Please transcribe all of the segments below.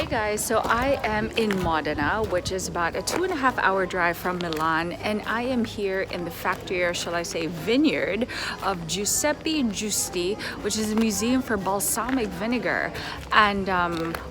Hey guys, so I am in Modena, which is about a 2.5 hour drive from Milan, and I am here in the factory, or shall I say vineyard, of Giuseppe Giusti, which is a museum for balsamic vinegar. And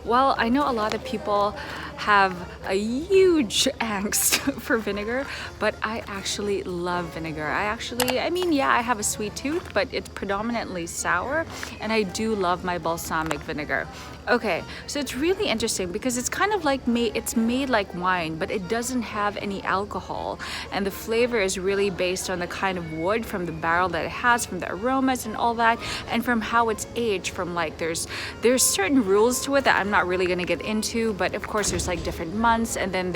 well, I know a lot of people have a huge angst for vinegar, but I actually love vinegar. I mean, yeah, I have a sweet tooth, but it's predominantly sour, and I do love my balsamic vinegar. Okay, so it's really interesting because it's kind of like it's made like wine, but it doesn't have any alcohol, and the flavor is really based on the kind of wood from the barrel that it has, from the aromas and all that, and from how it's aged. From like there's certain rules to it that I'm not really going to get into, but of course there's like different months, and then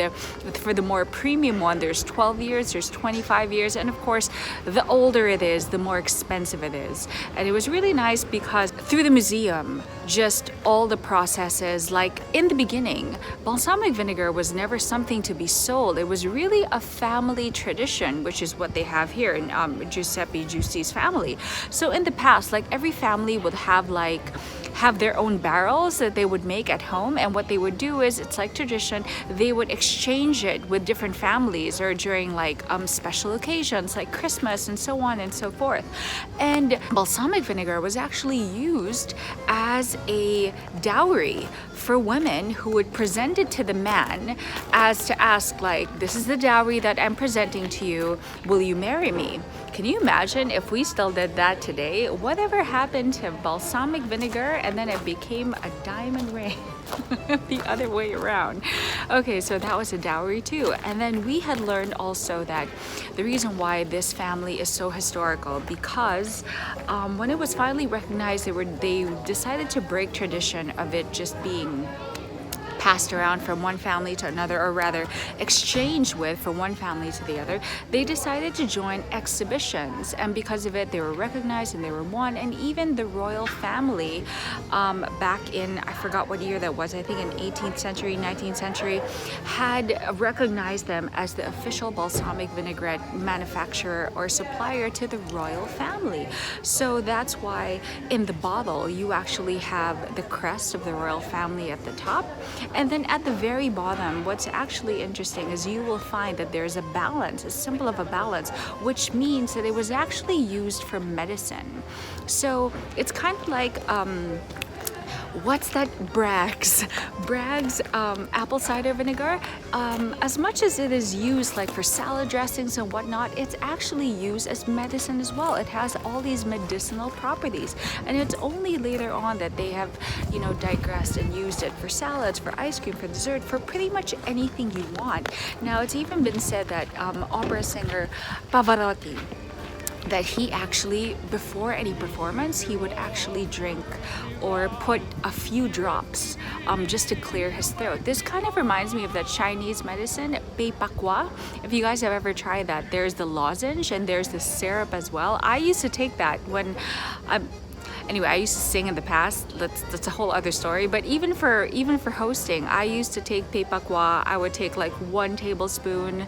for the more premium one there's 12 years, there's 25 years, and of course the older it is, the more expensive it is. And it was really nice because through the museum, just all the processes, like in the beginning, balsamic vinegar was never something to be sold. It was really a family tradition, which is what they have here in Giuseppe Giusti's family. So in the past, like every family would have their own barrels that they would make at home, and what they would do is, it's like tradition, they would exchange it with different families or during like special occasions like Christmas and so on and so forth. And balsamic vinegar was actually used as a dowry for women who would present it to the man as to ask, like, this is the dowry that I'm presenting to you, will you marry me? Can you imagine if we still did that today? Whatever happened to balsamic vinegar and then it became a diamond ring? The other way around. Okay, so that was a dowry too. And then we had learned also that the reason why this family is so historical, because when it was finally recognized, they decided to break tradition of it just being passed around from one family to another, or rather exchanged with from one family to the other. They decided to join exhibitions, and because of it they were recognized and they were won. And even the royal family back in, I forgot what year that was, I think in 18th century, 19th century, had recognized them as the official balsamic vinaigrette manufacturer or supplier to the royal family. So that's why in the bottle you actually have the crest of the royal family at the top. And then at the very bottom, what's actually interesting is you will find that there's a balance, a symbol of a balance, which means that it was actually used for medicine. So it's kind of like, what's that? Bragg's apple cider vinegar. As much as it is used like for salad dressings and whatnot, it's actually used as medicine as well. It has all these medicinal properties, and it's only later on that they have, digressed and used it for salads, for ice cream, for dessert, for pretty much anything you want. Now, it's even been said that opera singer Pavarotti, that he actually, before any performance, he would actually drink or put a few drops just to clear his throat. This kind of reminds me of that Chinese medicine, Bei Pakwa. If you guys have ever tried that, there's the lozenge and there's the syrup as well. I used to take that when anyway, I used to sing in the past. That's a whole other story. But even for hosting, I used to take Bei Pakwa. I would take like 1 tablespoon.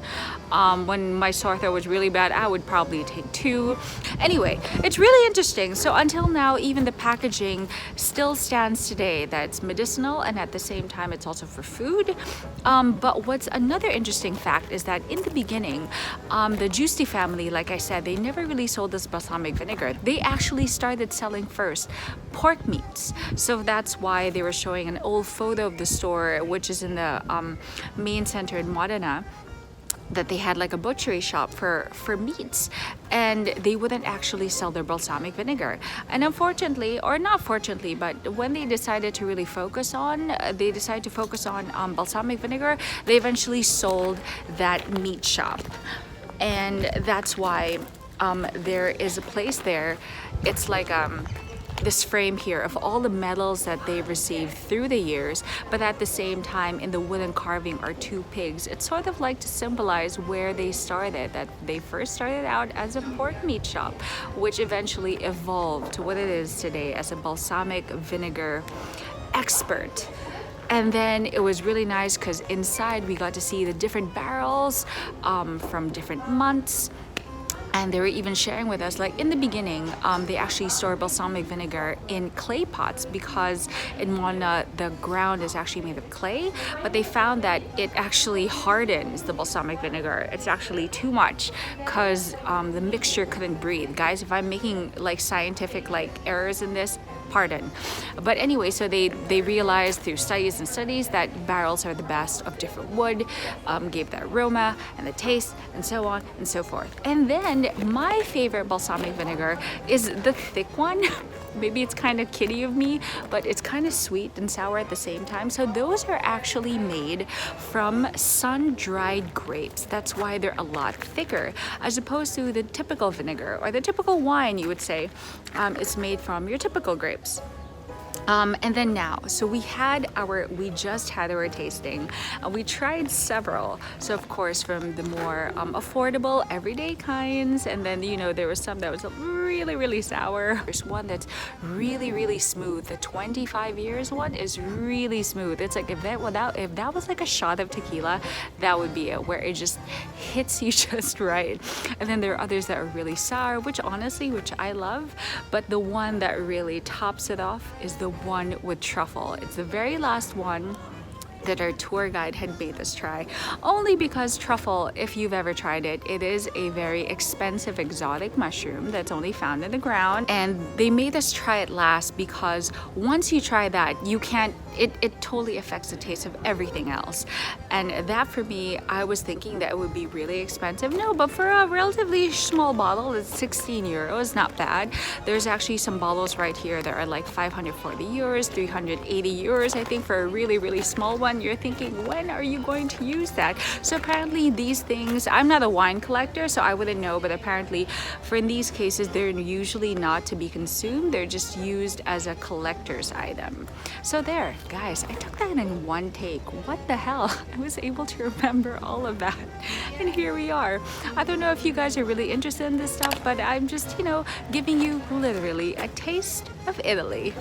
When my sore throat was really bad, I would probably take 2. Anyway, it's really interesting. So until now, even the packaging still stands today. That's medicinal, and at the same time, it's also for food. But what's another interesting fact is that in the beginning, the Giusti family, like I said, they never really sold this balsamic vinegar. They actually started selling first pork meats. So that's why they were showing an old photo of the store, which is in the main center in Modena, that they had like a butchery shop for meats, and they wouldn't actually sell their balsamic vinegar. And unfortunately, or not fortunately, but when they decided to really focus on balsamic vinegar, they eventually sold that meat shop. And that's why there is a place there. It's like this frame here of all the medals that they've received through the years, but at the same time in the wooden carving are 2 pigs. It's sort of like to symbolize where they started, that they first started out as a pork meat shop, which eventually evolved to what it is today as a balsamic vinegar expert. And then it was really nice because inside we got to see the different barrels from different months. And they were even sharing with us, like in the beginning, they actually store balsamic vinegar in clay pots because in Modena the ground is actually made of clay, but they found that it actually hardens the balsamic vinegar. It's actually too much because the mixture couldn't breathe. Guys, if I'm making like scientific like errors in this, pardon. But anyway, so they realized through studies and studies that barrels are the best of different wood, gave the aroma and the taste and so on and so forth. And then my favorite balsamic vinegar is the thick one. Maybe it's kind of kiddie of me, but it's kind of sweet and sour at the same time. So those are actually made from sun-dried grapes. That's why they're a lot thicker as opposed to the typical vinegar or the typical wine, you would say. It's made from your typical grapes. And then now, so we just had our tasting and we tried several. So of course from the more affordable everyday kinds, and then there was some that was really sour. There's one that's really smooth. The 25 years one is really smooth. It's like if that was like a shot of tequila, that would be it, where it just hits you just right. And then there are others that are really sour, which I love, but the one that really tops it off is the one with truffle. It's the very last one that our tour guide had made us try, only because truffle, if you've ever tried it, it is a very expensive exotic mushroom that's only found in the ground, and they made us try it last because once you try that, you can't, it totally affects the taste of everything else. And that for me, I was thinking that it would be really expensive. No, but for a relatively small bottle, it's 16 euros, not bad. There's actually some bottles right here that are like 540 euros, 380 euros, I think, for a really small one. You're thinking, when are you going to use that? So apparently these things, I'm not a wine collector, so I wouldn't know, but apparently for in these cases, they're usually not to be consumed. They're just used as a collector's item. So there, guys, I took that in one take. What the hell? I was able to remember all of that. And here we are. I don't know if you guys are really interested in this stuff, but I'm just, giving you literally a taste of Italy.